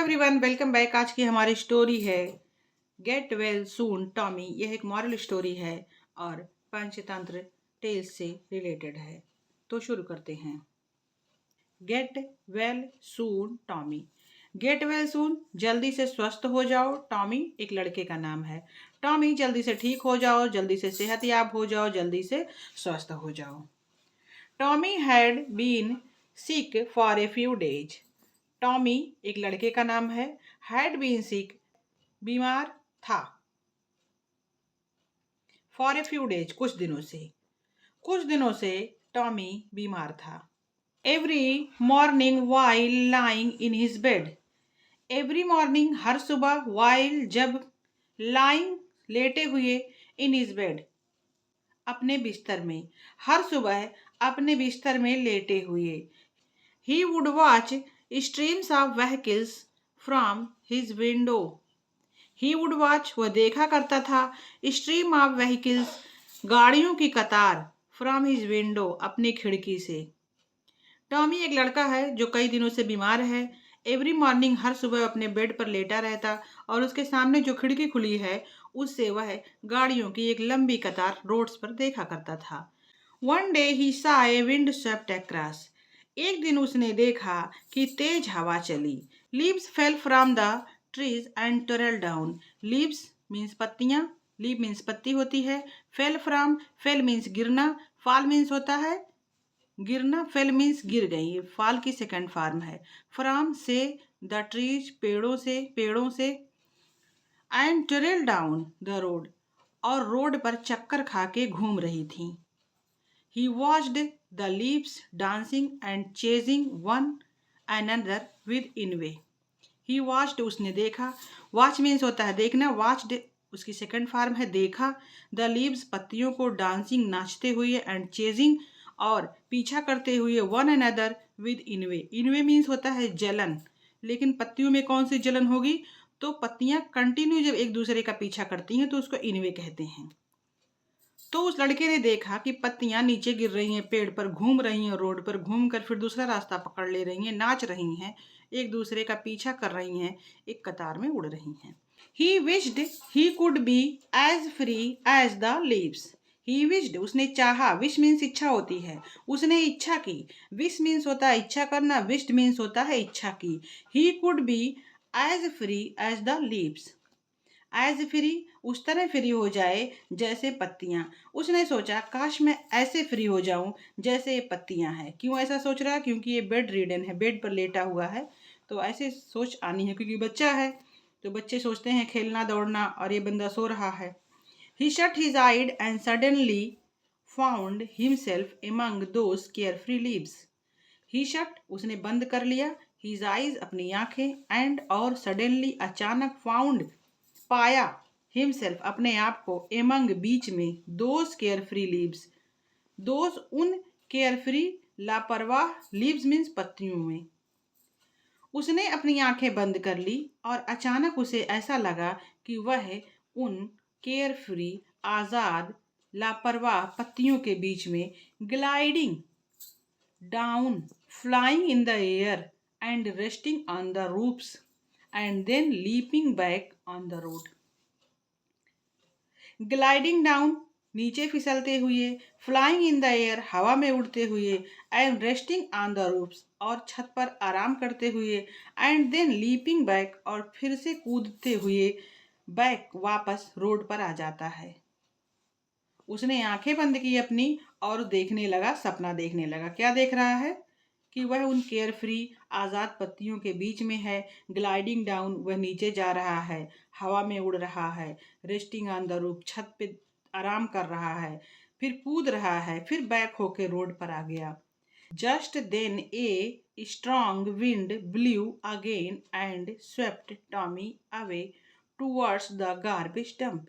Everyone, welcome back. आज की हमारी स्टोरी है गेट वेल सून टॉमी। यह एक मॉरल स्टोरी है और पंचतंत्र टेल्स से रिलेटेड है। तो शुरू करते हैं। गेट वेल सून टॉमी। गेट वेल सून, जल्दी से स्वस्थ हो जाओ। टॉमी एक लड़के का नाम है। टॉमी जल्दी से ठीक हो जाओ, जल्दी से सेहतयाब हो जाओ, जल्दी से स्वस्थ हो जाओ। Tommy had been sick for a few days. Tommy एक लड़के का नाम है। हैड बीन सिक, बीमार था। फॉर ए फ्यू डेज, कुछ दिनों से टॉमी बीमार था। Every morning while lying in his bed. Every morning, हर सुबह, वाइल जब, लाइंग लेटे हुए, इन हिज बेड अपने बिस्तर में, हर सुबह अपने बिस्तर में लेटे हुए। He would watch streams of vehicles from his window. He would watch, वह देखा करता था, स्ट्रीम ऑफ व्हीकल्स, गाड़ियों की कतार, फ्रॉम हिज विंडो, अपनी खिड़की से। टॉमी एक लड़का है जो कई दिनों से बीमार है। एवरी मॉर्निंग, हर सुबह अपने बेड पर लेटा रहता और उसके सामने जो खिड़की खुली है उससे वह गाड़ियों की एक लंबी कतार रोड्स पर देखा करता था। One day he saw a wind swept across. एक दिन उसने देखा कि तेज हवा चली। Leaves fell from the trees and twirled down. Leaves means पत्तियां, लीव मीन्स पत्ती होती है। फेल फ्रॉम, फेल मीन्स गिरना, फॉल मीन्स होता है गिरना, फेल मीन्स गिर गई, ये फॉल की सेकंड फॉर्म है। फ्रॉम से, द ट्रीज पेड़ों से, and twirled down the road, और रोड पर चक्कर खा के घूम रही थी। He watched the leaves dancing and chasing one another with envy. He watched, उसने देखा। Watch means होता है देखना, watched उसकी सेकंड फॉर्म है देखा। The leaves, पत्तियों को, dancing नाचते हुए, and chasing और पीछा करते हुए, one another with envy. Envy means होता है जलन, लेकिन पत्तियों में कौन सी जलन होगी? तो पत्तियां कंटिन्यू जब एक दूसरे का पीछा करती हैं तो उसको इनवे कहते हैं। तो उस लड़के ने देखा कि पत्तियां नीचे गिर रही हैं, पेड़ पर घूम रही हैं, रोड पर घूमकर फिर दूसरा रास्ता पकड़ ले रही हैं, नाच रही हैं, एक दूसरे का पीछा कर रही हैं, एक कतार में उड़ रही हैं। He wished he could be as free as the leaves. He wished, उसने चाहा, विश मीन्स इच्छा होती है, उसने इच्छा की। विश मीन्स होता है इच्छा करना, विश्ड मीन्स होता है इच्छा की। He could be as free as the leaves. As free, उस तरह फ्री हो जाए जैसे पत्तियां। उसने सोचा काश मैं ऐसे फ्री हो जाऊं जैसे ये पत्तियां हैं। क्यों ऐसा सोच रहा है? क्योंकि ये बेड रिडन है, बेड पर लेटा हुआ है, तो ऐसे सोच आनी है। क्योंकि बच्चा है तो बच्चे सोचते हैं खेलना दौड़ना, और ये बंदा सो रहा है। He shut his eyes and suddenly found himself among those carefree leaves. He shut, उसने बंद कर लिया, हिज आइज, अपनी आंखें, एंड और, सडनली अचानक, फाउंड पाया, हिमसेल्फ अपने आप को, एमंग बीच में, those care free leaves, those उन, केयर फ्री लापरवाह, लीव्स मीन्स पत्तियों में। उसने अपनी आंखें बंद कर ली और अचानक उसे ऐसा लगा कि वह उन केयर फ्री, आजाद, लापरवाह पत्तियों के बीच में gliding down, flying in the air and resting on the roofs and then leaping back on the road. Gliding down, नीचे फिसलते हुए, फ्लाइंग इन द एयर, हवा में उड़ते हुए, and resting on the roofs, और छत पर आराम करते हुए, एंड देन लीपिंग बैक, और फिर से कूदते हुए, बैक वापस रोड पर आ जाता है। उसने आंखें बंद की अपनी और देखने लगा, सपना देखने लगा। क्या देख रहा है? कि वह उन केयर फ्री, आज़ाद पत्तियों के बीच में है। ग्लाइडिंग डाउन, वह नीचे जा रहा है, हवा में उड़ रहा है। रेस्टिंग ऑन द रूफ, छत पे आराम कर रहा है। फिर कूद रहा है, फिर बैक होके रोड पर आ गया। Just then a strong wind blew again and swept Tommy away towards the garbage dump.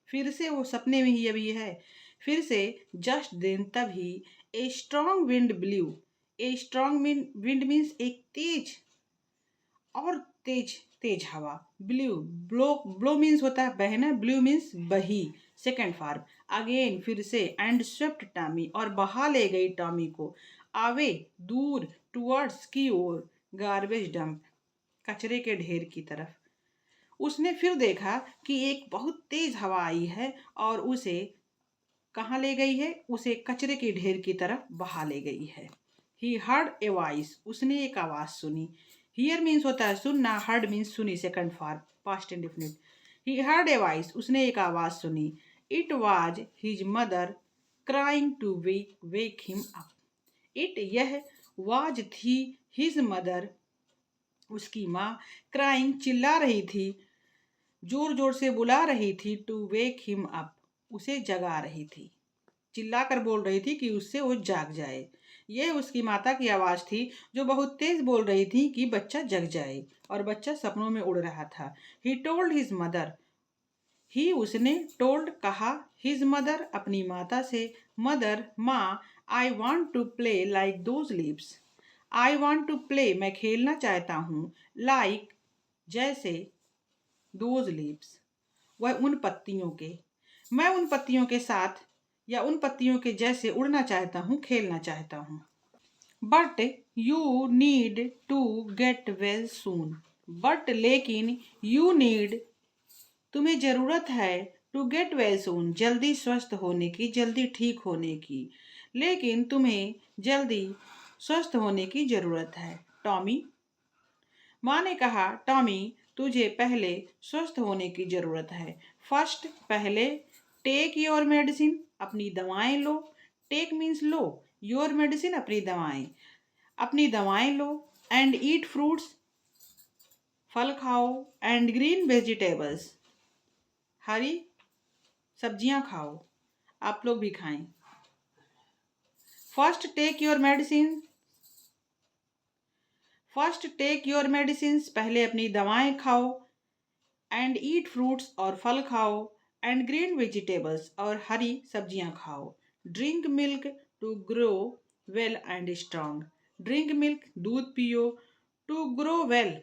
फिर से वो सपने में ही अभी है। फिर से जस्ट देन, तभी, ए स्ट्रॉन्ग विंड ब्ल्यू, ए स्ट्रॉन्ग विंड मीन्स एक तेज और तेज तेज हवा। ब्ल्यू, ब्लो, ब्लो मीन्स होता है बहना, ब्लू मीन्स बही, सेकेंड फॉर्म। अगेन, फिर से, एंड स्वेप्ट टॉमी, और बहा ले गई टॉमी को, आवे, दूर, टुवर्ड्स, की ओर, गार्बेज डंप, कचरे के ढेर की तरफ। उसने फिर देखा कि एक बहुत तेज हवा आई है और उसे कहाँ ले गई है? उसे कचरे के ढेर की तरफ बहा ले गई है। ही हर्ड ए वॉइस, उसने एक आवाज सुनी। हियर मीन्स होता है सुनना, हर्ड मीन्स सुनी, second form past indefinite. He heard a voice, उसने एक आवाज सुनी। It was his mother crying to wake him up. It यह वाज थी हिज मदर, उसकी माँ, क्राइंग चिल्ला रही थी, जोर जोर से बुला रही थी, टू वेक हिम अप, उसे जगा रही थी। चिल्ला कर बोल रही थी कि उससे वो जाग जाए। यह उसकी माता की आवाज थी जो बहुत तेज बोल रही थी कि बच्चा जग जाए, और बच्चा सपनों में उड़ रहा था। ही टोल्ड हिज मदर, ही उसने, टोल्ड कहा, हिज मदर अपनी माता से, मदर माँ, I want to play like those leaves, I want to play मैं खेलना चाहता हूँ, लाइक जैसे, दोज लीव्स वह उन पत्तियों के, मैं उन पत्तियों के साथ या उन पत्तियों के जैसे उड़ना चाहता हूँ, खेलना चाहता हूँ। But you need to get well soon, but लेकिन, यू नीड तुम्हें जरूरत है, टू गेट वेल सून जल्दी स्वस्थ होने की, जल्दी ठीक होने की, लेकिन तुम्हें जल्दी स्वस्थ होने की जरूरत है। टॉमी, माँ ने कहा, टॉमी तुझे पहले स्वस्थ होने की जरूरत है। फर्स्ट पहले, टेक योर मेडिसिन अपनी दवाएं लो, टेक मीन्स लो, योर मेडिसिन अपनी दवाएं लो, एंड ईट फ्रूट्स फल खाओ, एंड ग्रीन वेजिटेबल्स हरी सब्जियां खाओ, आप लोग भी खाएं। First take your medicine, first take your medicine पहले अपनी दवाएं खाओ, एंड ईट फ्रूट्स और फल खाओ, एंड ग्रीन वेजिटेबल्स और हरी सब्जियां खाओ, drink milk to grow well and strong, drink milk दूध पियो, टू ग्रो वेल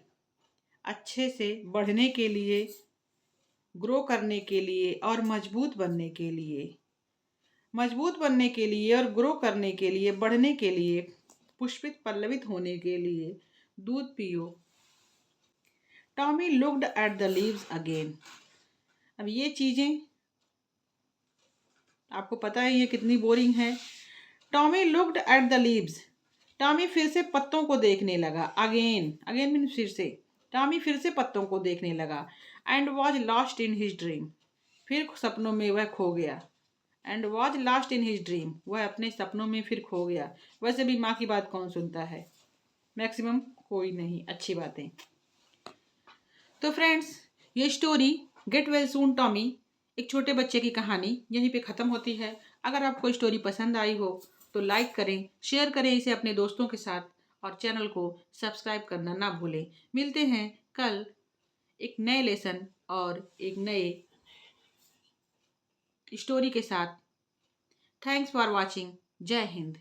अच्छे से बढ़ने के लिए, ग्रो करने के लिए और मजबूत बनने के लिए, मजबूत बनने के लिए और ग्रो करने के लिए, बढ़ने के लिए, पुष्पित पल्लवित होने के लिए दूध पियो। Tommy looked at the leaves again. अब ये चीजें आपको पता है ये कितनी बोरिंग है। Tommy looked at the leaves, Tommy फिर से पत्तों को देखने लगा। अगेन, अगेन मीन फिर से, टॉमी फिर से पत्तों को देखने लगा। And was lost in his dream, फिर सपनों में वह खो गया। And was lost in his dream, वह अपने सपनों में फिर खो गया। वैसे भी माँ की बात कौन सुनता है, मैक्सिमम कोई नहीं। अच्छी बातें। तो फ्रेंड्स, ये स्टोरी गेट वेल सून टॉमी, एक छोटे बच्चे की कहानी यहीं पे ख़त्म होती है। अगर आपको स्टोरी पसंद आई हो तो लाइक करें, शेयर करें इसे अपने दोस्तों के साथ, और चैनल को सब्सक्राइब करना ना भूलें। मिलते हैं कल एक नए लेसन और एक नए स्टोरी के साथ। Thanks for watching. जय हिंद।